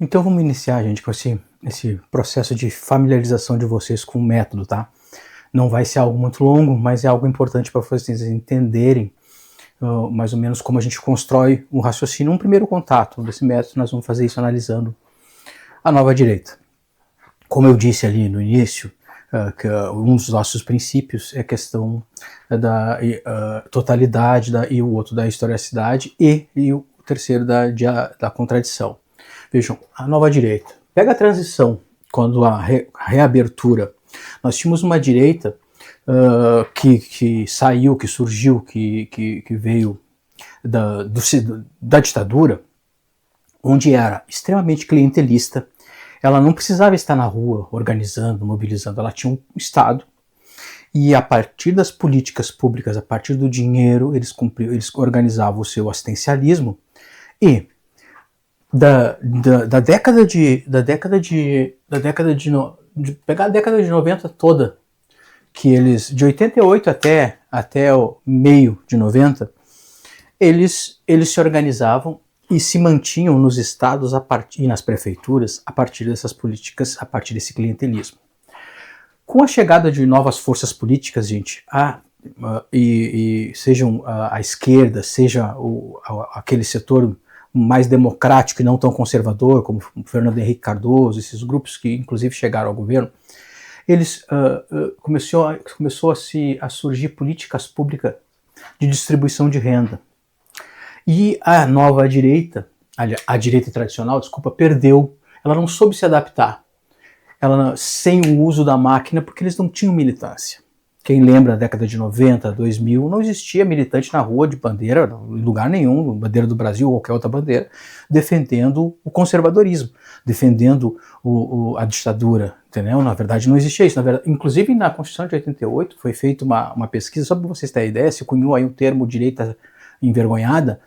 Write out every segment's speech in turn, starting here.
Então vamos iniciar, gente, com esse processo de familiarização de vocês com o método, tá? Não vai ser algo muito longo, mas é algo importante para vocês entenderem mais ou menos como a gente constrói o raciocínio. Um primeiro contato desse método, nós vamos fazer isso analisando a nova direita. Como eu disse ali no início, que um dos nossos princípios é a questão da totalidade e o outro da historicidade e o terceiro da contradição. Vejam, a nova direita. Pega a transição, quando a reabertura. Nós tínhamos uma direita que saiu, que surgiu, que veio da ditadura, onde era extremamente clientelista. Ela não precisava estar na rua organizando, mobilizando, ela tinha um Estado. E a partir das políticas públicas, a partir do dinheiro, eles organizavam o seu assistencialismo. E pegar a década de 90 toda, que eles, de 88 até o meio de 90, eles se organizavam e se mantinham nos estados e nas prefeituras a partir dessas políticas, a partir desse clientelismo. Com a chegada de novas forças políticas, gente, sejam a esquerda, seja aquele setor mais democrático e não tão conservador, como o Fernando Henrique Cardoso, esses grupos que inclusive chegaram ao governo, eles começou a surgir políticas públicas de distribuição de renda. E a nova direita, a direita tradicional, perdeu, ela não soube se adaptar, sem o uso da máquina, porque eles não tinham militância. Quem lembra da década de 90, 2000, não existia militante na rua de bandeira, em lugar nenhum, bandeira do Brasil ou qualquer outra bandeira, defendendo o conservadorismo, defendendo a ditadura, entendeu? Na verdade não existia isso. Na verdade, inclusive na Constituição de 88 foi feita uma pesquisa, só para vocês terem ideia, se cunhou aí o termo direita envergonhada,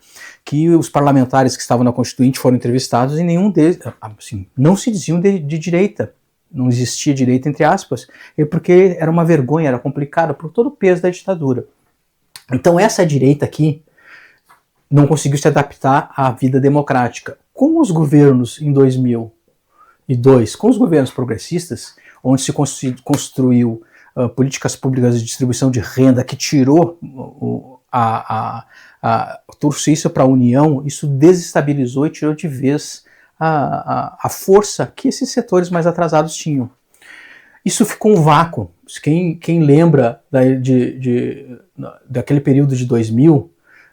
que os parlamentares que estavam na Constituinte foram entrevistados e nenhum deles, assim, não se diziam de direita. Não existia direita, entre aspas, porque era uma vergonha, era complicado, por todo o peso da ditadura. Então essa direita aqui não conseguiu se adaptar à vida democrática. Com os governos em 2002, com os governos progressistas, onde se construiu políticas públicas de distribuição de renda, que tirou trouxe isso para a União, isso desestabilizou e tirou de vez a força que esses setores mais atrasados tinham. Isso ficou um vácuo. Quem lembra daquele período de 2000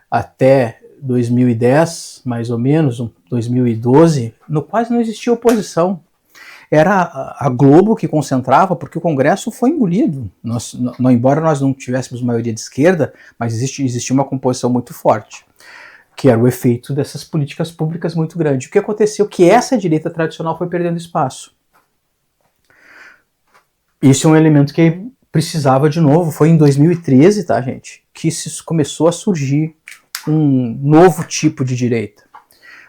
até 2010, mais ou menos, 2012, no quase não existia oposição. Era a Globo que concentrava, porque o Congresso foi engolido. Embora nós não tivéssemos maioria de esquerda, mas existia uma composição muito forte, que era o efeito dessas políticas públicas muito grande. O que aconteceu? Que essa direita tradicional foi perdendo espaço. Isso é um elemento que precisava de novo. Foi em 2013, tá, gente, que começou a surgir um novo tipo de direita,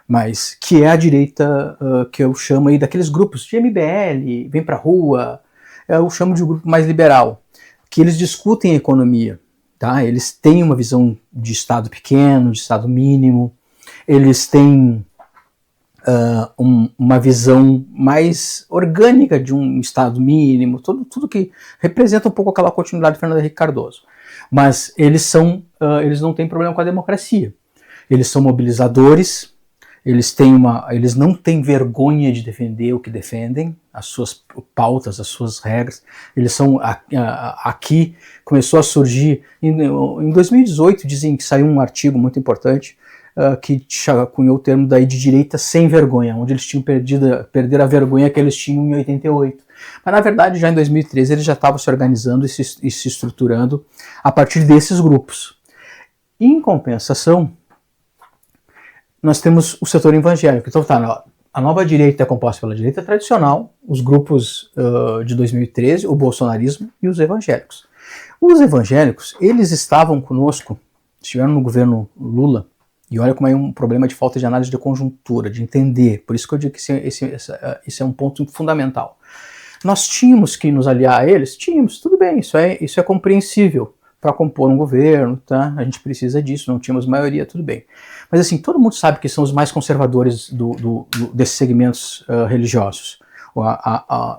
mas que é a direita que eu chamo aí daqueles grupos de MBL, Vem Pra Rua, eu chamo de um grupo mais liberal, que eles discutem a economia. Tá? Eles têm uma visão de Estado pequeno, de Estado mínimo, eles têm uma visão mais orgânica de um Estado mínimo, tudo que representa um pouco aquela continuidade do Fernando Henrique Cardoso. Mas eles não têm problema com a democracia. Eles são mobilizadores, eles não têm vergonha de defender o que defendem, as suas pautas, as suas regras. Eles são, aqui começou a surgir, em 2018 dizem que saiu um artigo muito importante, que cunhou o termo daí de direita sem vergonha, onde eles tinham perderam a vergonha que eles tinham em 88. Mas na verdade já em 2013 eles já estavam se organizando e se estruturando a partir desses grupos. Em compensação, nós temos o setor evangélico. Então tá, a nova direita é composta pela direita tradicional, os grupos de 2013, o bolsonarismo e os evangélicos. Os evangélicos, eles estavam conosco, estiveram no governo Lula, e olha como é um problema de falta de análise de conjuntura, de entender. Por isso que eu digo que esse é um ponto fundamental. Nós tínhamos que nos aliar a eles? Tínhamos, tudo bem, isso é compreensível. para compor um governo, tá? A gente precisa disso, não tínhamos maioria, tudo bem. Mas assim, todo mundo sabe que são os mais conservadores desses segmentos religiosos.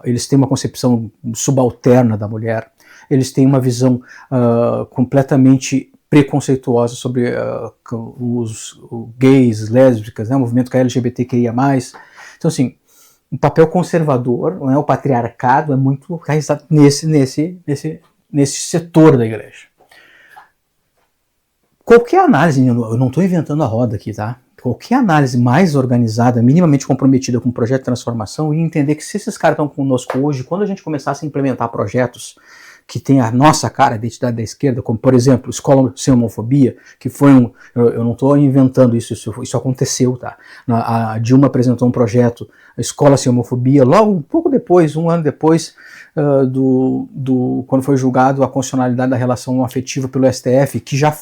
Eles têm uma concepção subalterna da mulher, eles têm uma visão completamente preconceituosa sobre os gays, lésbicas, né, o movimento que a LGBT queria mais. Então, assim, um papel conservador, não é, o patriarcado é muito enraizado nesse setor da igreja. Qualquer análise, eu não estou inventando a roda aqui, tá? Qualquer análise mais organizada, minimamente comprometida com o projeto de transformação, e entender que se esses caras estão conosco hoje, quando a gente começasse a implementar projetos que tem a nossa cara, a identidade da esquerda, como, por exemplo, Escola Sem Homofobia, que foi eu não estou inventando isso aconteceu, tá? A Dilma apresentou um projeto, a Escola Sem Homofobia, logo um pouco depois, um ano depois, quando foi julgado a constitucionalidade da relação afetiva pelo STF, que já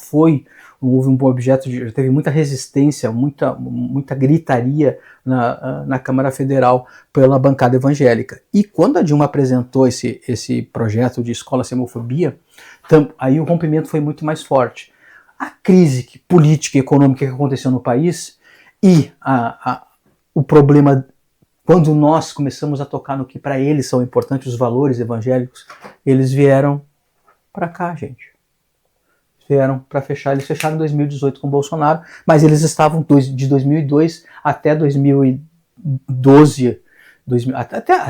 houve um objeto, já teve muita resistência, muita gritaria na Câmara Federal pela bancada evangélica. E quando a Dilma apresentou esse projeto de Escola Sem Homofobia, aí o rompimento foi muito mais forte. A crise política e econômica que aconteceu no país e o problema, quando nós começamos a tocar no que para eles são importantes, os valores evangélicos, eles vieram para cá, gente. Vieram para fechar, eles fecharam em 2018 com o Bolsonaro, mas eles estavam de 2002 até 2012,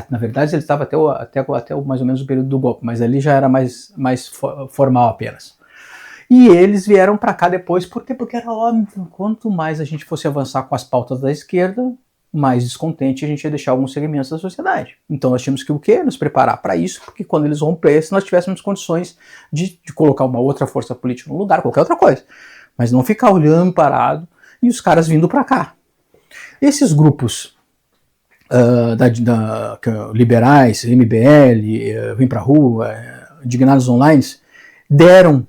na verdade eles estavam até mais ou menos o período do golpe, mas ali já era mais formal apenas. E eles vieram para cá depois, por quê? Porque era óbvio, quanto mais a gente fosse avançar com as pautas da esquerda, mais descontente a gente ia deixar alguns segmentos da sociedade. Então nós tínhamos que o quê? Nos preparar para isso, porque quando eles rompessem, nós tivéssemos condições de colocar uma outra força política no lugar, qualquer outra coisa. Mas não ficar olhando parado e os caras vindo para cá. Esses grupos liberais, MBL, Vem Pra Rua, Indignados Online, deram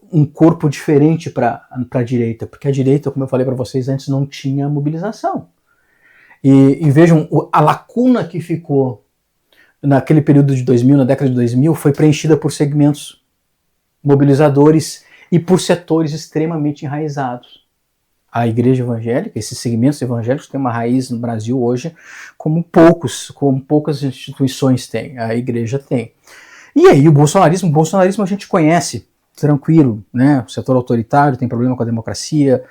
um corpo diferente para a direita, porque a direita, como eu falei para vocês antes, não tinha mobilização. E vejam, a lacuna que ficou naquele período de 2000, na década de 2000, foi preenchida por segmentos mobilizadores e por setores extremamente enraizados. A igreja evangélica, esses segmentos evangélicos têm uma raiz no Brasil hoje como poucas instituições têm, a igreja tem. E aí o bolsonarismo a gente conhece, tranquilo, né? O setor autoritário tem problema com a democracia,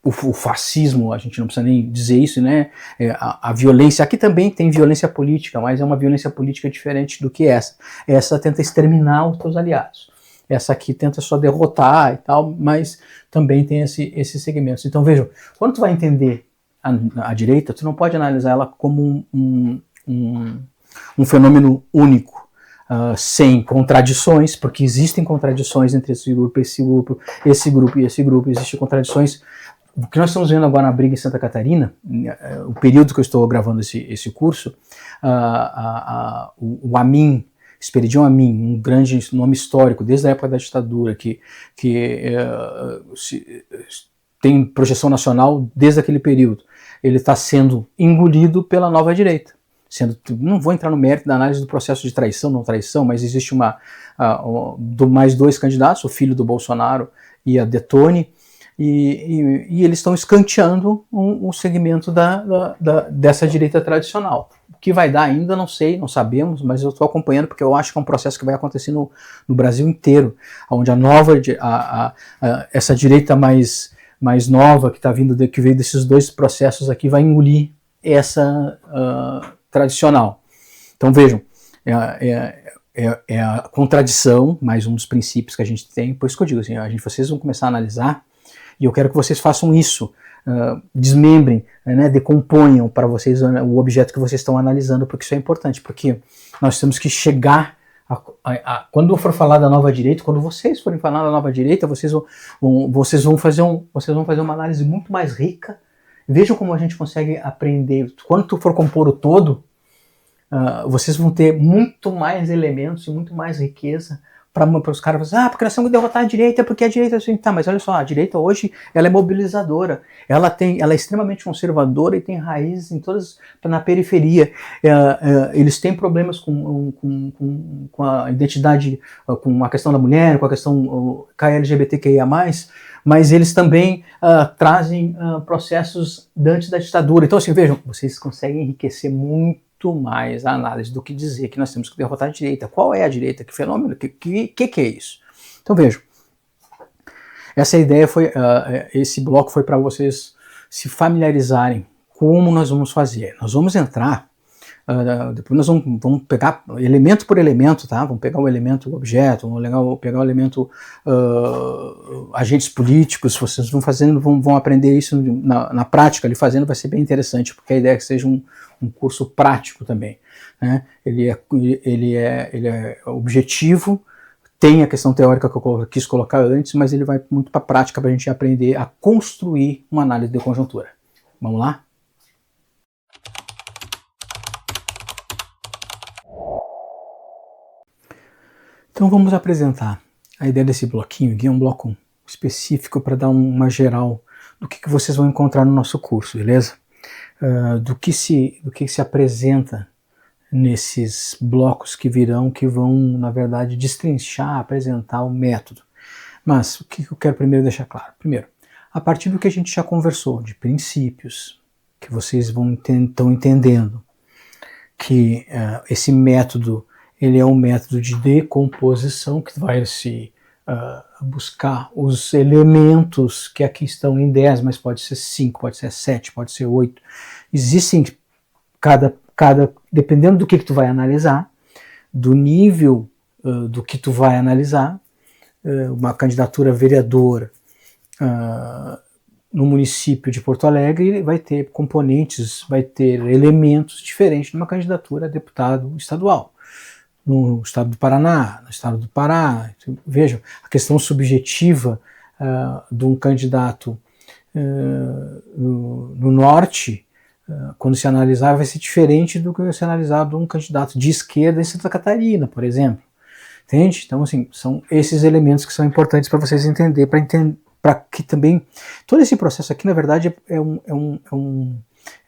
o fascismo, a gente não precisa nem dizer isso, né? A violência, aqui também tem violência política, mas é uma violência política diferente do que essa. Essa tenta exterminar os seus aliados. Essa aqui tenta só derrotar e tal, mas também tem esses segmentos. Então vejam, quando tu vai entender a direita, tu não pode analisar ela como um fenômeno único. Sem contradições, porque existem contradições entre esse grupo e esse grupo, esse grupo e esse grupo, existem contradições. O que nós estamos vendo agora na briga em Santa Catarina, o período que eu estou gravando esse curso, o Amin, Esperidião Amin, um grande nome histórico, desde a época da ditadura, que tem projeção nacional desde aquele período, ele está sendo engolido pela nova direita. Não vou entrar no mérito da análise do processo de traição, não traição, mas existe mais dois candidatos, o filho do Bolsonaro e a Detone, e eles estão escanteando um segmento dessa direita tradicional. O que vai dar ainda, não sei, não sabemos, mas eu estou acompanhando porque eu acho que é um processo que vai acontecer no Brasil inteiro, onde essa direita mais nova que está vindo, que veio desses dois processos aqui, vai engolir essa tradicional. Então vejam, é a contradição, mais um dos princípios que a gente tem, por isso que eu digo assim, vocês vão começar a analisar, e eu quero que vocês façam isso, desmembrem, né, decomponham para vocês o objeto que vocês estão analisando, porque isso é importante, porque nós temos que chegar quando eu for falar da nova direita, quando vocês forem falar da nova direita, vocês vão fazer uma análise muito mais rica. Vejam como a gente consegue aprender. Quando tu for compor o todo, vocês vão ter muito mais elementos e muito mais riqueza para os caras falarem, porque nós temos que derrotar a direita, porque a direita assim, tá, mas olha só, a direita hoje ela é mobilizadora, ela é extremamente conservadora e tem raízes em todas, na periferia. Eles têm problemas com a identidade, com a questão da mulher, com a questão LGBTQIA+, mas eles também trazem processos antes da ditadura. Então, assim, vejam, vocês conseguem enriquecer muito mais a análise do que dizer que nós temos que derrotar a direita. Qual é a direita? Que fenômeno? Que é isso? Então, vejam, essa ideia foi, esse bloco foi para vocês se familiarizarem como nós vamos fazer. Nós vamos entrar, depois nós vamos pegar elemento por elemento, tá? Vamos pegar o elemento objeto, vamos pegar o elemento agentes políticos, vocês vão aprender isso na prática, ali fazendo, vai ser bem interessante, porque a ideia é que seja um curso prático também, né? Ele é objetivo, tem a questão teórica que eu quis colocar antes, mas ele vai muito para a prática para a gente aprender a construir uma análise de conjuntura. Vamos lá? Então vamos apresentar a ideia desse bloquinho aqui, é um bloco específico para dar uma geral do que vocês vão encontrar no nosso curso, beleza? Do que se apresenta nesses blocos que virão, que vão, na verdade, destrinchar, apresentar o método. Mas o que eu quero primeiro deixar claro? Primeiro, a partir do que a gente já conversou, de princípios, que vocês estão entendendo, que esse método ele é um método de decomposição que vai se buscar os elementos que aqui estão em 10, mas pode ser 5, pode ser 7, pode ser 8. Existem, dependendo do que tu vai analisar, do nível do que tu vai analisar, uma candidatura vereadora no município de Porto Alegre vai ter componentes, vai ter elementos diferentes de uma candidatura a deputado estadual. No estado do Paraná, no estado do Pará. Vejam, a questão subjetiva de um candidato no norte, quando se analisar, vai ser diferente do que se analisar de um candidato de esquerda em Santa Catarina, por exemplo. Entende? Então, assim, são esses elementos que são importantes para vocês entenderem, para que também todo esse processo aqui, na verdade, é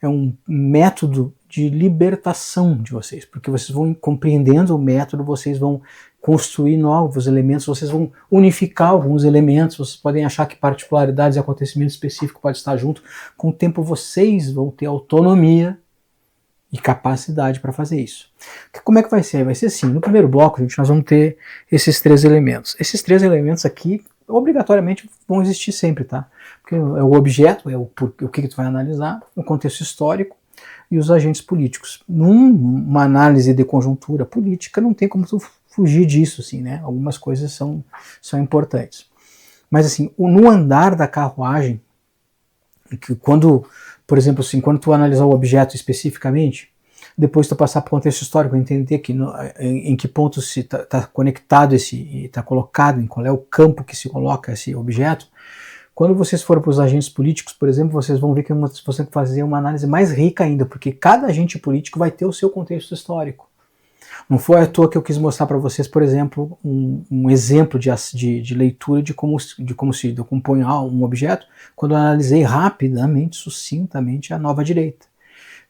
um método de libertação de vocês, porque vocês vão compreendendo o método, vocês vão construir novos elementos, vocês vão unificar alguns elementos, vocês podem achar que particularidades e acontecimentos específicos podem estar junto. Com o tempo vocês vão ter autonomia e capacidade para fazer isso. Como é que vai ser? Vai ser assim, no primeiro bloco, gente, nós vamos ter esses 3 elementos. Esses 3 elementos aqui, obrigatoriamente, vão existir sempre, tá? Porque é o objeto, é o que tu vai analisar, o contexto histórico e os agentes políticos. Numa análise de conjuntura política, não tem como tu fugir disso, assim, né? Algumas coisas são importantes. Mas, assim, no andar da carruagem, que quando, por exemplo, assim, quando tu analisar o objeto especificamente, depois tu passar para o contexto histórico, entender que em que ponto se está conectado está colocado, em qual é o campo que se coloca esse objeto. Quando vocês forem para os agentes políticos, por exemplo, vocês vão ver que você tem que fazer uma análise mais rica ainda, porque cada agente político vai ter o seu contexto histórico. Não foi à toa que eu quis mostrar para vocês, por exemplo, um exemplo de leitura de como se decompõe um objeto, quando eu analisei rapidamente, sucintamente, a nova direita.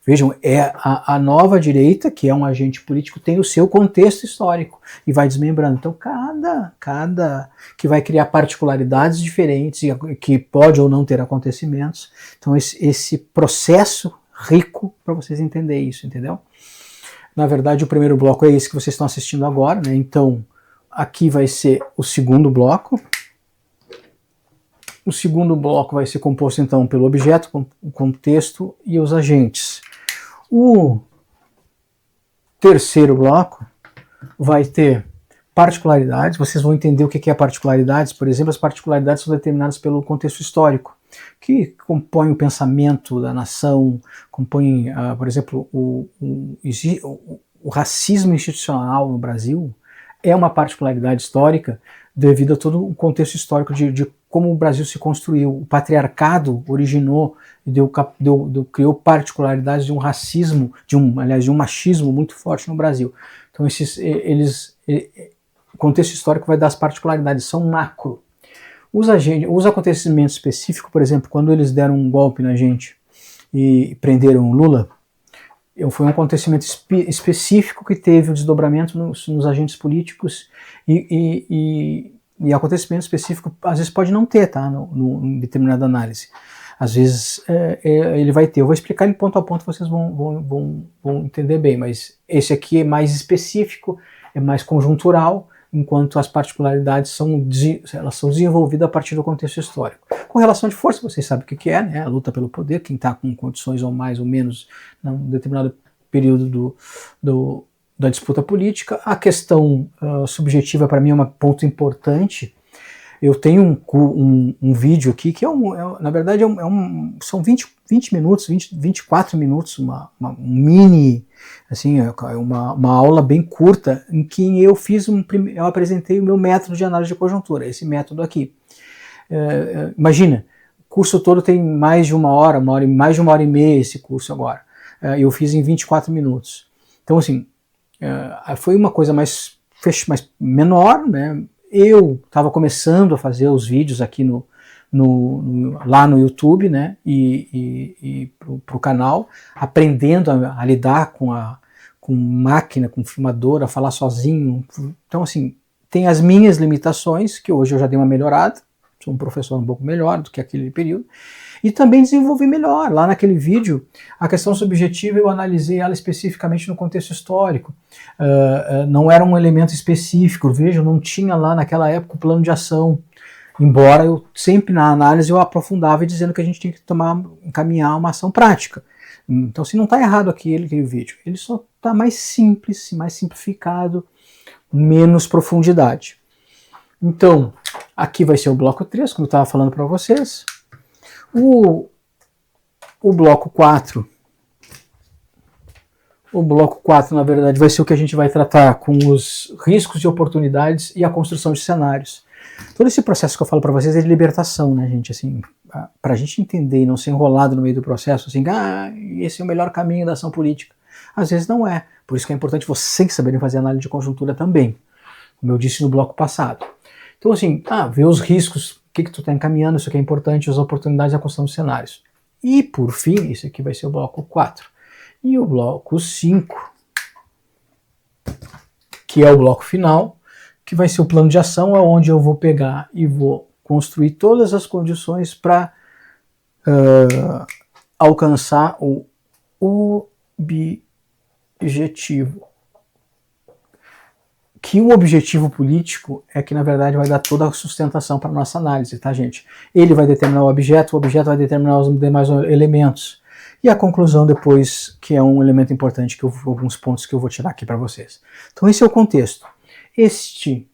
Vejam, a nova direita, que é um agente político, tem o seu contexto histórico e vai desmembrando. Então, cada que vai criar particularidades diferentes, que pode ou não ter acontecimentos. Então, esse processo rico para vocês entenderem isso, entendeu? Na verdade, o primeiro bloco é esse que vocês estão assistindo agora, né? Então, aqui vai ser o segundo bloco. O segundo bloco vai ser composto, então, pelo objeto, o contexto e os agentes. O terceiro bloco vai ter particularidades, vocês vão entender o que é particularidades. Por exemplo, as particularidades são determinadas pelo contexto histórico, que compõe o pensamento da nação, compõe, por exemplo, o racismo institucional no Brasil é uma particularidade histórica devido a todo o contexto histórico de como o Brasil se construiu. O patriarcado originou e criou particularidades de um racismo, de um machismo muito forte no Brasil. Então O contexto histórico vai dar as particularidades, são macro. Os acontecimentos específicos, por exemplo, quando eles deram um golpe na gente e prenderam o Lula, foi um acontecimento específico que teve o desdobramento nos agentes políticos e acontecimento específico às vezes pode não ter, tá, em determinada análise. Às vezes ele vai ter. Eu vou explicar ele ponto a ponto, vocês vão entender bem, mas esse aqui é mais específico, é mais conjuntural, enquanto as particularidades elas são desenvolvidas a partir do contexto histórico. Com relação de força, vocês sabem o que é, né? A luta pelo poder, quem está com condições ou mais ou menos num determinado período da disputa política. A questão subjetiva, para mim, é um ponto importante. Eu tenho um vídeo aqui que na verdade são 20 minutos, 24 minutos, um mini, assim, uma aula bem curta, em que eu apresentei o meu método de análise de conjuntura, esse método aqui. Imagina, o curso todo tem mais de mais de uma hora e meia esse curso agora. Eu fiz em 24 minutos. Então, assim, foi uma coisa mais menor, né? Eu estava começando a fazer os vídeos aqui lá no YouTube, né, e para o canal, aprendendo a lidar com máquina, com filmador, a falar sozinho. Então, assim, tem as minhas limitações, que hoje eu já dei uma melhorada, sou um professor um pouco melhor do que aquele período, e também desenvolvi melhor. Lá naquele vídeo, a questão subjetiva eu analisei ela especificamente no contexto histórico. Não era um elemento específico, veja, não tinha lá naquela época o plano de ação, embora eu sempre na análise eu aprofundava dizendo que a gente tinha que encaminhar uma ação prática. Então, se não está errado aquele vídeo, ele só está mais simples, mais simplificado, menos profundidade. Então, aqui vai ser o bloco 3, como eu estava falando para vocês. O bloco 4, na verdade, vai ser o que a gente vai tratar com os riscos e oportunidades e a construção de cenários. Todo esse processo que eu falo para vocês é de libertação, né, gente? Assim, para a gente entender e não ser enrolado no meio do processo, assim, esse é o melhor caminho da ação política. Às vezes não é. Por isso que é importante vocês saberem fazer análise de conjuntura também, como eu disse no bloco passado. Então, assim, ver os riscos, o que tu está encaminhando, isso aqui é importante, as oportunidades e a construção de cenários. E, por fim, esse aqui vai ser o bloco 4. E o bloco 5, que é o bloco final, que vai ser o plano de ação, onde eu vou pegar e vou construir todas as condições para alcançar o objetivo. Que o objetivo político é que, na verdade, vai dar toda a sustentação para a nossa análise, tá, gente? Ele vai determinar o objeto vai determinar os demais elementos. E a conclusão depois, que é um elemento importante, alguns pontos que eu vou tirar aqui para vocês. Então, esse é o contexto. Este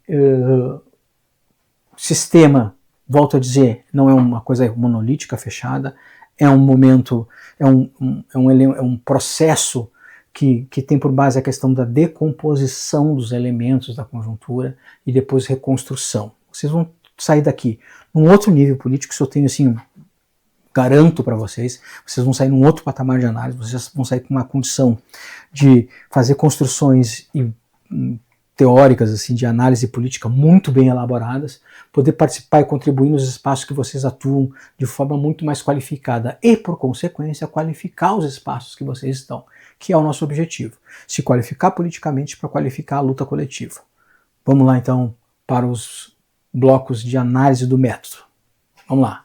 sistema, volto a dizer, não é uma coisa monolítica, fechada, é um momento, é um processo que tem por base a questão da decomposição dos elementos da conjuntura e depois reconstrução. Vocês vão sair daqui num outro nível político, isso eu tenho assim, garanto para vocês vão sair num outro patamar de análise, vocês vão sair com uma condição de fazer construções teóricas assim, de análise política muito bem elaboradas, poder participar e contribuir nos espaços que vocês atuam de forma muito mais qualificada e, por consequência, qualificar os espaços que vocês estão, que é o nosso objetivo, se qualificar politicamente para qualificar a luta coletiva. Vamos lá então para os blocos de análise do método. Vamos lá.